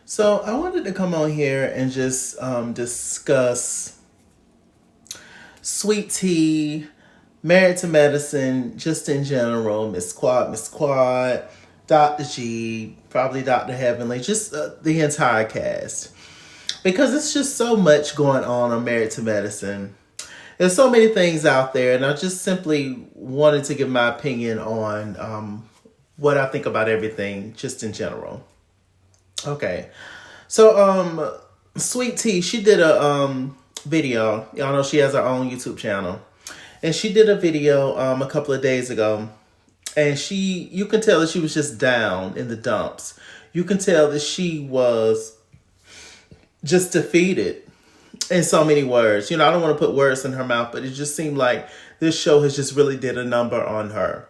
So I wanted to come on here and just discuss sweet tea, married to medicine, just in general, Miss Quad, Dr. G, probably Dr. Heavenly, just the entire cast. Because it's just so much going on Married to Medicine. There's so many things out there, and I just simply wanted to give my opinion on what I think about everything, just in general. Okay. So, Sweet Tea, she did a video. Y'all know she has her own YouTube channel, and she did a video a couple of days ago, and you can tell that she was just down in the dumps. You can tell that she was just defeated in so many words. I don't want to put words in her mouth, but it just seemed like this show has just really did a number on her.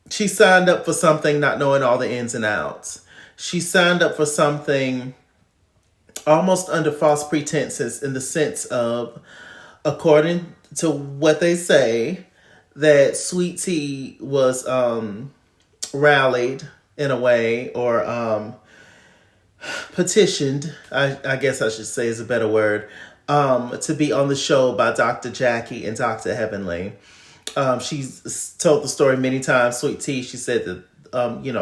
She signed up for something not knowing all the ins and outs. She signed up for something almost under false pretenses, in the sense of, according to what they say, that Sweet Tea was rallied in a way, or petitioned, I guess I should say is a better word, to be on the show by Dr. Jackie and Dr. Heavenly. She's told the story many times. Sweet Tea, she said that,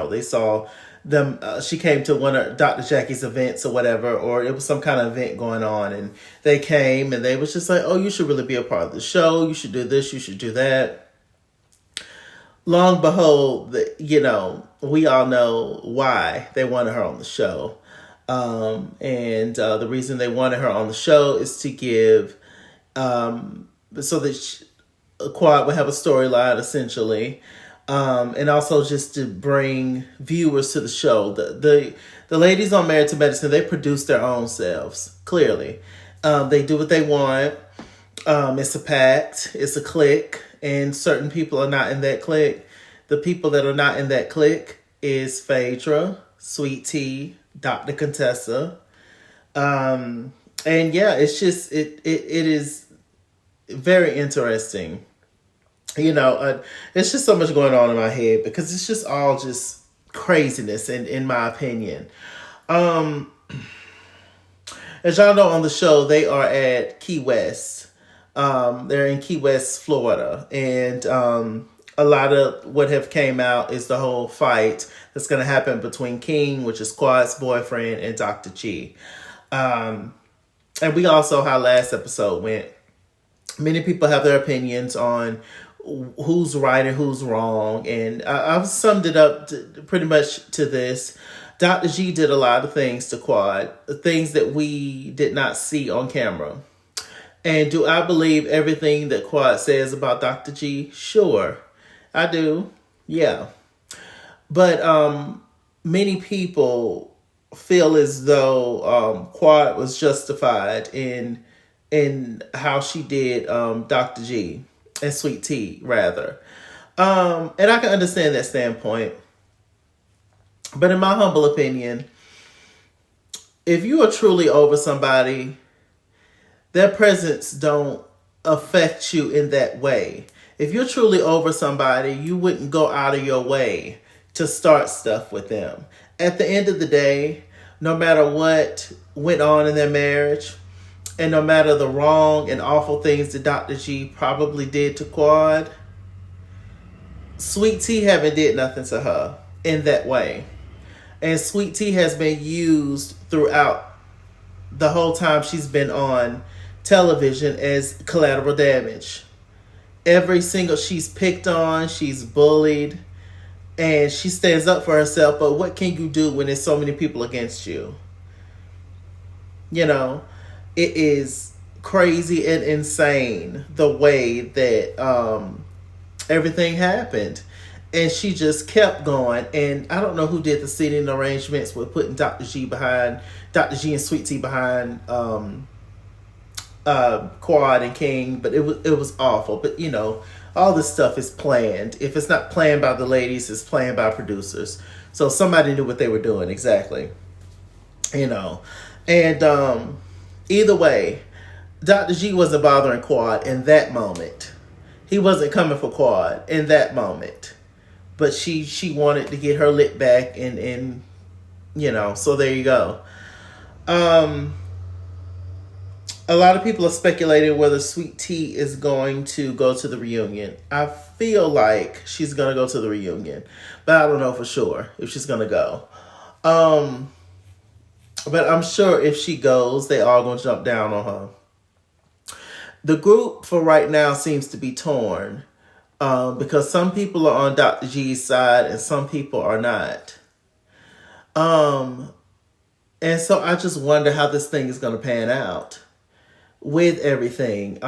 they saw them. She came to one of Dr. Jackie's events or whatever, or it was some kind of event going on, and they came and they was just like, oh, you should really be a part of the show. You should do this. You should do that. Long behold, we all know why they wanted her on the show. And the reason they wanted her on the show is to give, so that Quad would have a storyline, essentially, and also just to bring viewers to the show. The ladies on Married to Medicine, they produce their own selves, clearly. They do what they want. It's a pact, it's a clique, and certain people are not in that clique. The people that are not in that clique is Phaedra, Sweet Tea, Dr. Contessa. And yeah, it's just, it is very interesting. It's just so much going on in my head, because it's just all just craziness, in my opinion. As y'all know, on the show, they are at Key West. They're in Key West, Florida. And a lot of what have came out is the whole fight that's going to happen between King, which is Quad's boyfriend, and Dr. G. And we all saw how last episode went. Many people have their opinions on who's right and who's wrong. And I've summed it up pretty much to this. Dr. G did a lot of things to Quad, things that we did not see on camera. And do I believe everything that Quad says about Dr. G? Sure, I do. Yeah. But many people feel as though Quad was justified in how she did Dr. G and Sweet Tea, rather. And I can understand that standpoint. But in my humble opinion, if you are truly over somebody, their presence don't affect you in that way. If you're truly over somebody, you wouldn't go out of your way to start stuff with them. At the end of the day, no matter what went on in their marriage, and no matter the wrong and awful things that Dr. G probably did to Quad, Sweet Tea haven't did nothing to her in that way. And Sweet Tea has been used throughout the whole time she's been on television as collateral damage. She's picked on, she's bullied, and she stands up for herself. But what can you do when there's so many people against you? It is crazy and insane the way that everything happened. And she just kept going. And I don't know who did the seating arrangements with putting Dr. G and Sweet Tea behind Quad and King, but it was awful. But all this stuff is planned. If it's not planned by the ladies, it's planned by producers. So somebody knew what they were doing exactly. And either way, Dr. G wasn't bothering Quad in that moment. He wasn't coming for Quad in that moment. But she wanted to get her lit back and So there you go. Um, a lot of people are speculating whether Sweet Tea is going to go to the reunion. I feel like she's going to go to the reunion, but I don't know for sure if she's going to go. Um, but I'm sure if she goes, they all going to jump down on her. The group for right now seems to be torn because some people are on Dr. G's side and some people are not. And so I just wonder how this thing is going to pan out with everything.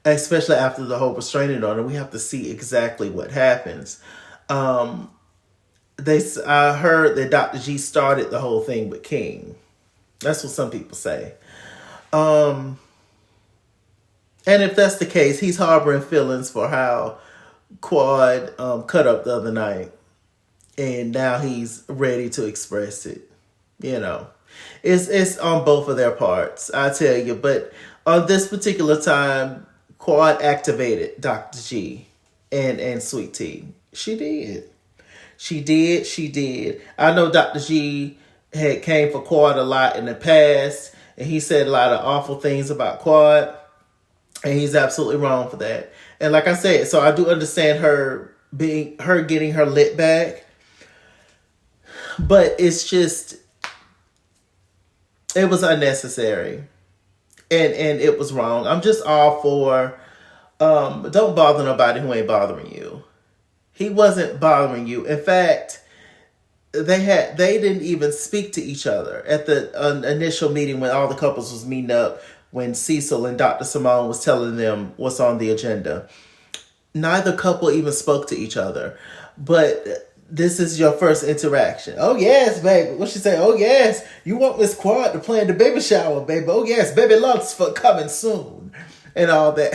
Especially after the whole restraining order, we have to see exactly what happens. I heard that Dr. G started the whole thing with King. That's what some people say. And if that's the case, he's harboring feelings for how Quad cut up the other night, and now he's ready to express it. It's on both of their parts, I tell you. But on this particular time, Quad activated Dr. G and Sweet Tea. She did. She did. I know Dr. G had came for Quad a lot in the past, and he said a lot of awful things about Quad, and he's absolutely wrong for that. And like I said, so I do understand her getting her lit back, but it's just, it was unnecessary, and it was wrong. I'm just all for don't bother nobody who ain't bothering you. He wasn't bothering you. In fact, they didn't even speak to each other at the initial meeting when all the couples was meeting up, when Cecil and Dr. Simone was telling them what's on the agenda. Neither couple even spoke to each other. But this is your first interaction. Oh, yes, baby. What she say? Oh, yes. You want Miss Quad to plan the baby shower, baby. Oh, yes. Baby lumps for coming soon. And all that.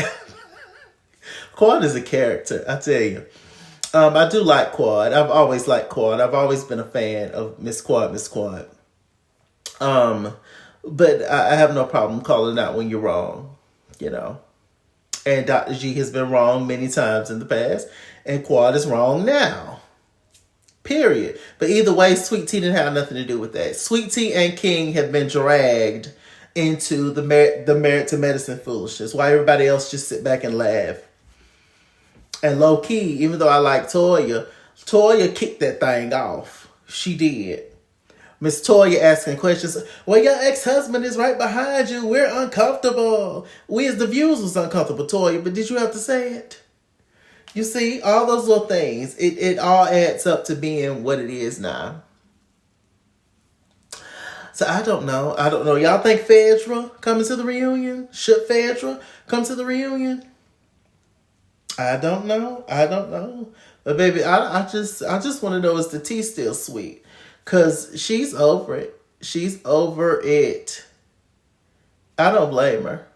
Quad is a character, I tell you. I do like Quad. I've always liked Quad. I've always been a fan of Miss Quad. But I have no problem calling out when you're wrong, And Dr. G has been wrong many times in the past, and Quad is wrong now. Period. But either way, Sweet Tea didn't have nothing to do with that. Sweet Tea and King have been dragged into the merit to medicine foolishness, while everybody else just sit back and laugh. And low key, even though I like Toya kicked that thing off. She did. Miss Toya asking questions. Well, your ex-husband is right behind you. We're uncomfortable. We as the viewers was uncomfortable, Toya, but did you have to say it? You see, all those little things, it all adds up to being what it is now. So I don't know. Y'all think Phaedra coming to the reunion? Should Phaedra come to the reunion? I don't know. But baby, I just want to know, is the tea still sweet? Because she's over it. She's over it. I don't blame her.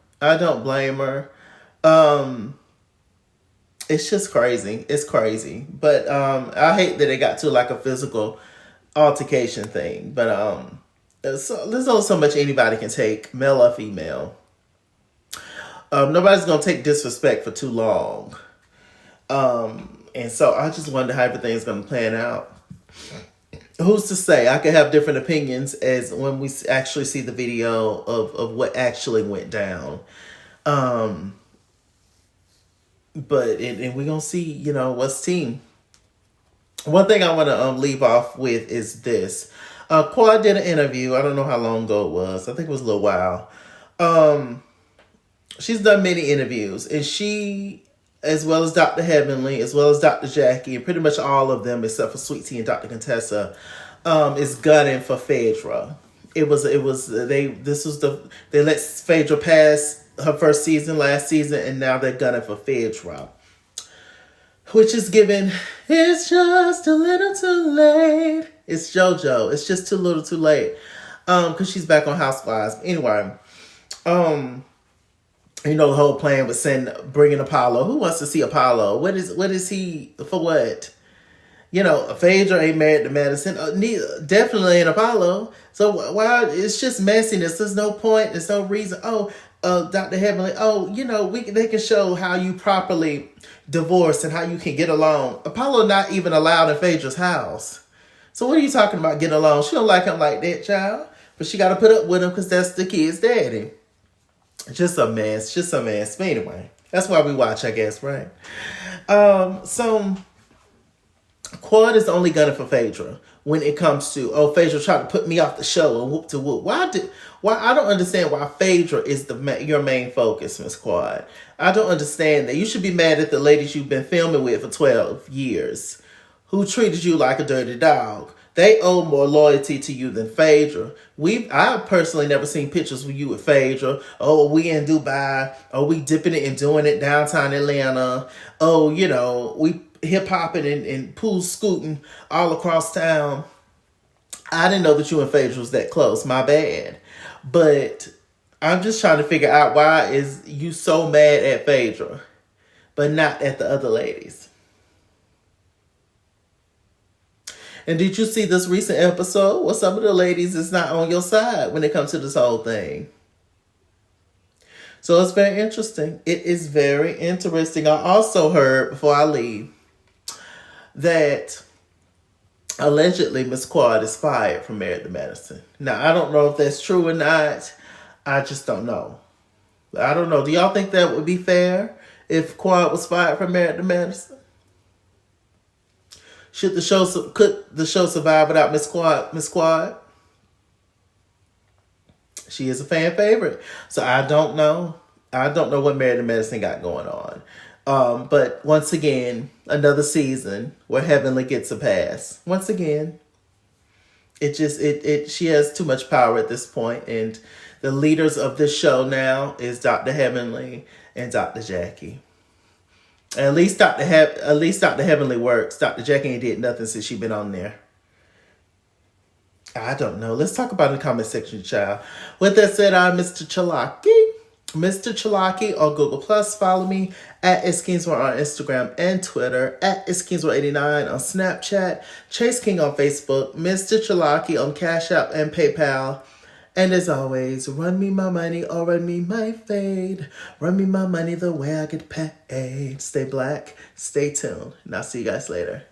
It's just crazy. It's crazy. But I hate that it got to like a physical altercation thing. But there's only so much anybody can take, male or female. Nobody's going to take disrespect for too long. And so I just wonder how everything's going to plan out. Who's to say? I could have different opinions as when we actually see the video of what actually went down. But we're going to see, what's team. One thing I want to leave off with is this. Quad did an interview. I don't know how long ago it was. I think it was a little while. She's done many interviews, and she, as well as Dr. Heavenly, as well as Dr. Jackie, and pretty much all of them, except for Sweet Tea and Dr. Contessa, is gunning for Phaedra. They let Phaedra pass her first season, last season, and now they're gunning for Phaedra. Which is given, it's just a little too late. It's JoJo. It's just too little too late. Because she's back on Housewives. Anyway, the whole plan was bringing Apollo. Who wants to see Apollo? What is he for? What? Phaedra ain't married to Madison. Definitely ain't Apollo. So why? It's just messiness. There's no point. There's no reason. Dr. Heavenly. They can show how you properly divorce and how you can get along. Apollo not even allowed in Phaedra's house. So what are you talking about getting along? She don't like him like that, child. But she got to put up with him because that's the kid's daddy. Just a mess. Just a mess. But anyway, that's why we watch, I guess, right? So Quad is only gunning for Phaedra when it comes to, oh, Phaedra tried to put me off the show or whoop to whoop. Why I don't understand why Phaedra is your main focus, Miss Quad. I don't understand that. You should be mad at the ladies you've been filming with for 12 years who treated you like a dirty dog. They owe more loyalty to you than Phaedra. I've personally never seen pictures with you with Phaedra. Oh, we in Dubai. Oh, we dipping it and doing it downtown Atlanta. Oh, we hip hopping and pool scooting all across town. I didn't know that you and Phaedra was that close. My bad. But I'm just trying to figure out why is you so mad at Phaedra, but not at the other ladies. And did you see this recent episode where some of the ladies is not on your side when it comes to this whole thing? So it's very interesting. It is very interesting. I also heard, before I leave, that allegedly Miss Quad is fired from Married to Medicine. Now, I don't know if that's true or not. I just don't know. I don't know. Do y'all think that would be fair if Quad was fired from Married to Medicine? Could the show survive without Miss Quad? Miss Quad? She is a fan favorite. So I don't know. I don't know what Married to Medicine got going on. But once again, another season where Heavenly gets a pass. Once again, she has too much power at this point, and the leaders of this show now is Dr. Heavenly and Dr. Jackie. And at least Dr. Heavenly works. Dr. Jackie ain't did nothing since she been on there. I don't know. Let's talk about it in the comment section, child. With that said, I'm Mr. Chalaki. Mr. Chalaki on Google+. Follow me at Iskinsmore on Instagram and Twitter. At Iskinsmore89 on Snapchat. Chase King on Facebook. Mr. Chalaki on Cash App and PayPal. And as always, run me my money or run me my fade. Run me my money the way I get paid. Stay black, stay tuned. And I'll see you guys later.